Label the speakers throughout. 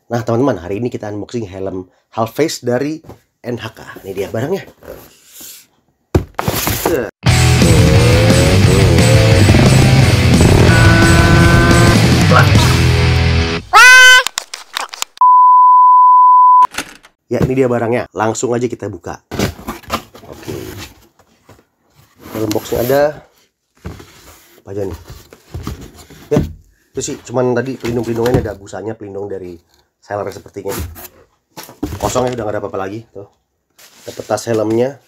Speaker 1: Nah teman-teman, hari ini kita unboxing helm half face dari NHK. Ini dia barangnya. Ya, ini dia barangnya. Langsung aja kita buka. Oke. Dalam boxnya ada apa aja nih? Ya, itu sih cuman tadi pelindung-pelindungnya ada busanya, pelindung dari seller sepertinya. Kosongnya udah gak ada apa-apa lagi tuh. Dapat tas helmnya,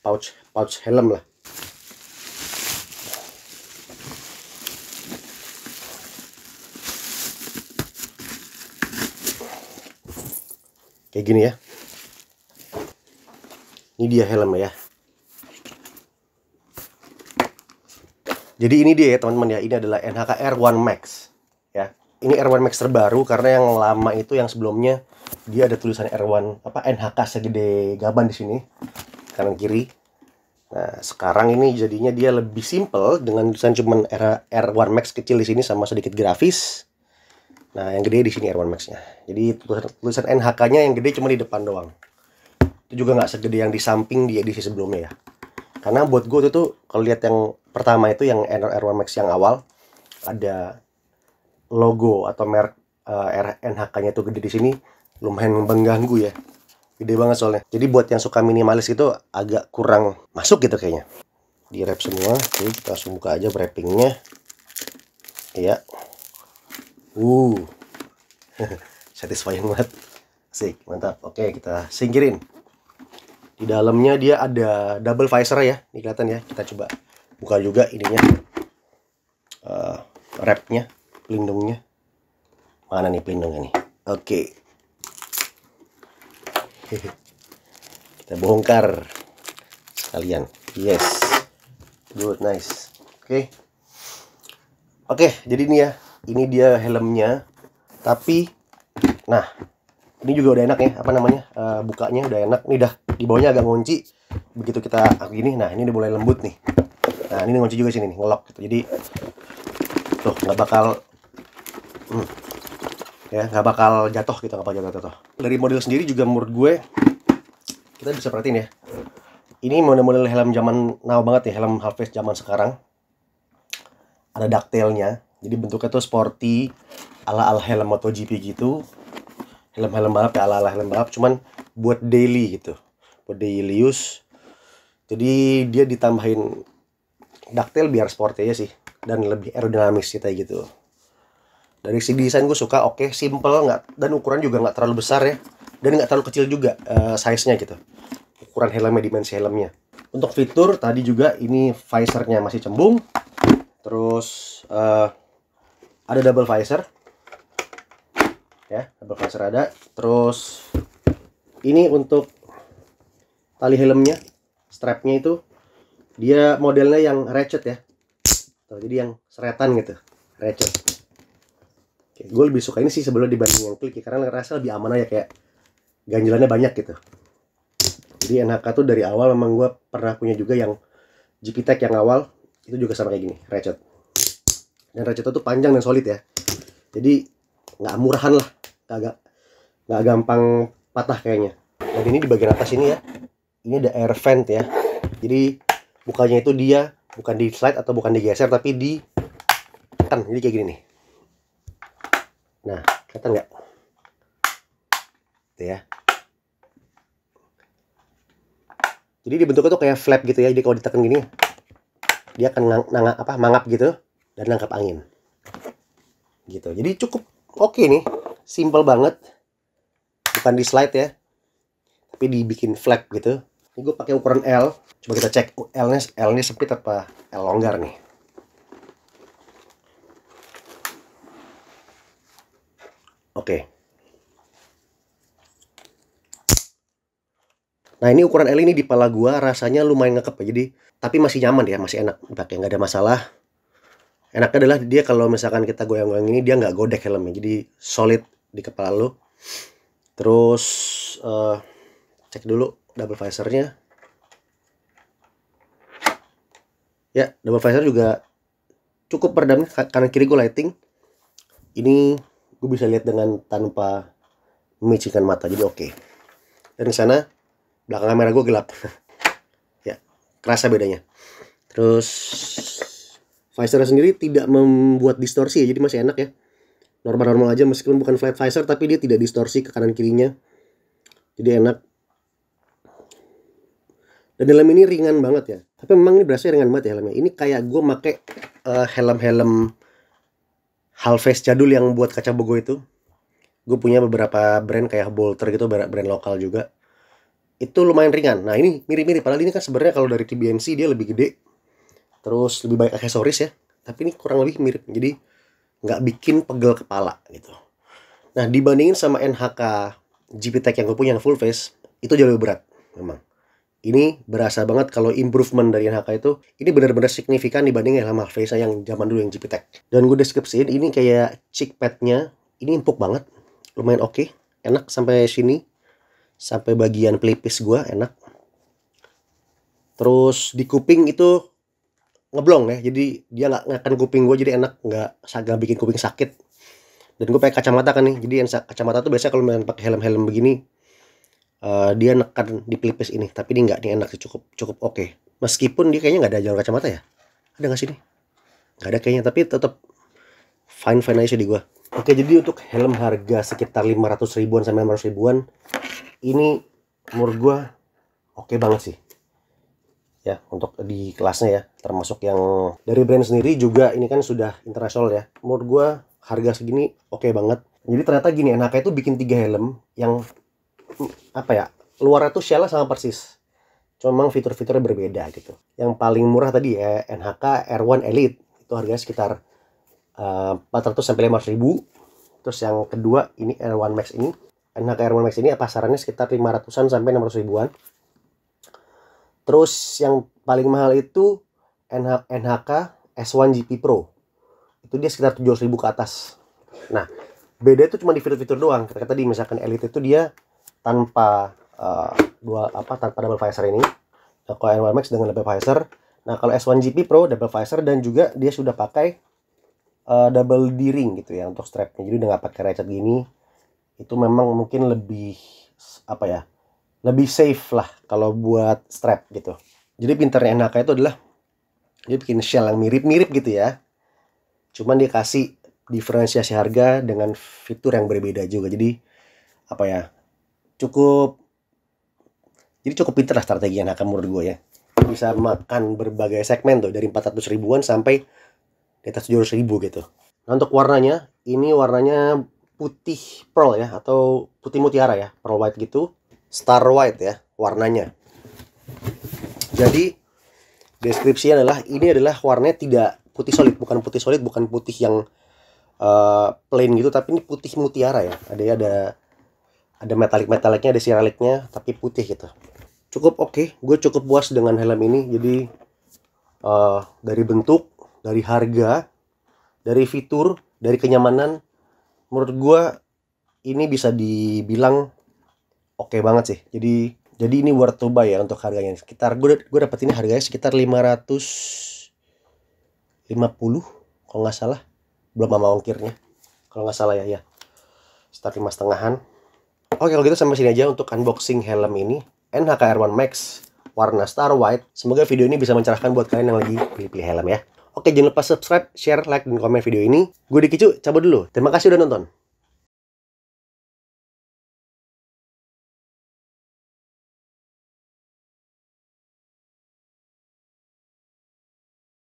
Speaker 1: pouch helm lah. Kayak gini ya. Ini dia helm ya. Jadi ini dia ya teman-teman ya. Ini adalah NHK R1 Max ya. Ini R1 Max terbaru karena yang lama itu yang sebelumnya dia ada tulisan R1 NHK segede gaban di sini kanan kiri. Nah, sekarang ini jadinya dia lebih simple dengan tulisan cuman R1 Max kecil di sini sama sedikit grafis. Nah, yang gede di sini R1 Max-nya. Jadi tulisan NHK-nya yang gede cuma di depan doang. Itu juga nggak segede yang di samping di edisi sebelumnya ya. Karena buat gue tuh kalau lihat yang pertama itu yang R1 Max yang awal ada logo atau merek NHK-nya tuh gede di sini, lumayan mengganggu ya. Gede banget soalnya. Jadi buat yang suka minimalis itu agak kurang masuk gitu kayaknya. Di wrap semua. Oke, kita langsung buka aja wrappingnya. Iya. Satisfying banget. Asik, mantap. Oke, kita singkirin. Di dalamnya dia ada double visor ya. Ini kelihatan ya. Kita coba buka juga ininya. Wrapnya, pelindungnya. Mana nih pelindungnya nih? Oke. Kita bongkar sekalian. Yes. Good, nice. Oke, jadi ini ya. Ini dia helmnya. Tapi nah, ini juga udah enak ya, bukanya udah enak. Ini udah di bawahnya agak ngunci. Begitu kita gini, nah ini udah mulai lembut nih. Nah, ini ngunci juga sini nih, ngelok gitu. Jadi tuh nggak bakal nggak bakal jatuh gitu, nggak bakal jatuh. Dari model sendiri juga menurut gue kita bisa perhatiin ya. Ini model-model helm zaman now banget ya, helm half face zaman sekarang. Ada dovetailnya. Jadi bentuknya tuh sporty, ala-ala helm MotoGP gitu. Helm-helm balap ya, ala-ala helm balap, cuman buat daily gitu. Buat daily use. Jadi dia ditambahin dovetail biar sporty aja sih, dan lebih aerodinamis kayak gitu. Dari segi desain gue suka, oke, simple, nggak, dan ukuran juga nggak terlalu besar ya, dan nggak terlalu kecil juga size-nya gitu. Ukuran helmnya, dimensi helmnya. Untuk fitur tadi juga ini visornya masih cembung. Terus ada double visor ya, double visor ada. Terus ini untuk tali helmnya, strapnya itu dia modelnya yang ratchet ya. Jadi yang seretan gitu, ratchet. Oke, gue lebih suka ini sih sebelum dibanding yang klik ya, karena ngerasa lebih aman aja, kayak ganjelannya banyak gitu. Jadi NHK tuh dari awal memang gue pernah punya juga yang GP Tech yang awal, itu juga sama kayak gini, ratchet. Dan ratchet itu panjang dan solid ya. Jadi nggak murahan lah, nggak gampang patah kayaknya. Dan ini di bagian atas ini ya, ini ada air vent ya. Jadi bukanya itu dia bukan di slide atau bukan digeser, tapi di tekan. Jadi kayak gini nih. Nah, kelihatan nggak? Tuh ya. Jadi dibentuknya tuh kayak flap gitu ya. Jadi kalau ditekan gini, dia akan mangap gitu dan nangkap angin. Gitu. Jadi cukup oke nih. Simple banget. Bukan di slide ya, tapi dibikin flap gitu. Ini gue pakai ukuran L. Coba kita cek L-nya sempit apa L longgar nih. Oke. Nah, ini ukuran L ini di pala gua rasanya lumayan ngekep ya. Jadi tapi masih nyaman ya, masih enak dipakai, nggak ada masalah. Enaknya adalah dia kalau misalkan kita goyang-goyang ini dia nggak godek helmnya. Jadi solid di kepala lo. Terus cek dulu double visornya. Ya, double visor juga cukup peredam. Kanan kiri gue lighting. Ini gue bisa lihat dengan tanpa memicingkan mata, jadi oke. Dan di sana belakang kamera gue gelap. Ya, kerasa bedanya. Terus visor sendiri tidak membuat distorsi ya, jadi masih enak ya. Normal-normal aja, meskipun bukan flat visor tapi dia tidak distorsi ke kanan kirinya. Jadi enak. Dan helm ini ringan banget ya. Tapi memang ini berasa ringan banget ya helmnya. Ini kayak gue make helm-helm half-face jadul yang buat kaca bogo itu. Gue punya beberapa brand kayak Bolter gitu, brand lokal juga. Itu lumayan ringan. Nah ini mirip-mirip. Padahal ini kan sebenarnya kalau dari TBNC dia lebih gede. Terus lebih banyak aksesoris ya. Tapi ini kurang lebih mirip. Jadi nggak bikin pegel kepala gitu. Nah dibandingin sama NHK GP Tech yang gue punya yang full face, itu jauh lebih berat memang. Ini berasa banget kalau improvement dari NHK itu, ini benar-benar signifikan dibanding helm half face yang zaman dulu yang GP Tech. Dan gue deskripsiin ini kayak cheek padnya, ini empuk banget, lumayan oke, enak sampai sini, sampai bagian pelipis gue enak. Terus di kuping itu ngeblong ya, jadi dia nggak ngakan kuping gue, jadi enak, nggak bikin kuping sakit. Dan gue pakai kacamata kan nih, jadi yang kacamata tuh biasanya kalau main pakai helm-helm begini dia nekan di pelipis ini, tapi ini nggak, ini enak sih, cukup oke. Meskipun dia kayaknya nggak ada jalur kacamata ya, ada nggak sih nih? Nggak ada kayaknya, tapi tetap fine aja di gua. Oke, jadi untuk helm harga sekitar 500 ribuan sampai 500 ribuan, ini menurut gua oke banget sih. Ya, untuk di kelasnya ya, termasuk yang dari brand sendiri juga ini kan sudah internasional ya. Menurut gua harga segini oke banget. Jadi ternyata gini, NHK itu bikin 3 helm yang apa ya, luarnya tuh shell sama persis, cuma fitur-fiturnya berbeda gitu. Yang paling murah tadi ya NHK R1 Elite, itu harganya sekitar 400 sampai 500 ribu. Terus yang kedua ini R1 Max ini, NHK R1 Max ini pasarannya sekitar 500-an sampai 600 ribuan. Terus yang paling mahal itu NHK S1 GP Pro, itu dia sekitar 700 ribu ke atas. Nah beda itu cuma di fitur-fitur doang. Kayak tadi misalkan Elite itu dia tanpa tanpa double visor ini. Nah, kalau R1 Max dengan double visor. Nah kalau S1 GP Pro double visor, dan juga dia sudah pakai double D-ring gitu ya untuk strapnya, jadi udah nggak pakai ratchet gini. Itu memang mungkin lebih apa ya, lebih safe lah kalau buat strap gitu. Jadi pinternya NHK itu adalah dia bikin shell yang mirip-mirip gitu ya, cuman dia kasih diferensiasi harga dengan fitur yang berbeda juga. Jadi apa ya, cukup pinter lah strategi NHK menurut gue ya. Bisa makan berbagai segmen tuh, dari 400 ribuan sampai di atas 700 ribu gitu. Nah untuk warnanya, ini warnanya putih pearl ya, atau putih mutiara ya, pearl white gitu, star white ya warnanya. Jadi deskripsinya adalah ini adalah warnanya tidak putih solid, bukan putih yang plain gitu, tapi ini putih mutiara ya. Ada metalik-metaliknya, ada siraliknya, tapi putih gitu. Cukup oke, gue cukup puas dengan helm ini. Jadi dari bentuk, dari harga, dari fitur, dari kenyamanan, menurut gue ini bisa dibilang oke banget sih. Jadi ini worth to buy ya untuk harganya. Sekitar gue dapet ini harganya sekitar 550 kalau nggak salah, belum sama ongkirnya kalau nggak salah ya. Sekitar 5,5-an. Oke, kalau gitu sampai sini aja untuk unboxing helm ini, NHK R1 Max warna Star White. Semoga video ini bisa mencerahkan buat kalian yang lagi pilih-pilih helm ya. Oke, jangan lupa subscribe, share, like, dan komen video ini. Gue Dikicu, cabut dulu. Terima kasih udah nonton.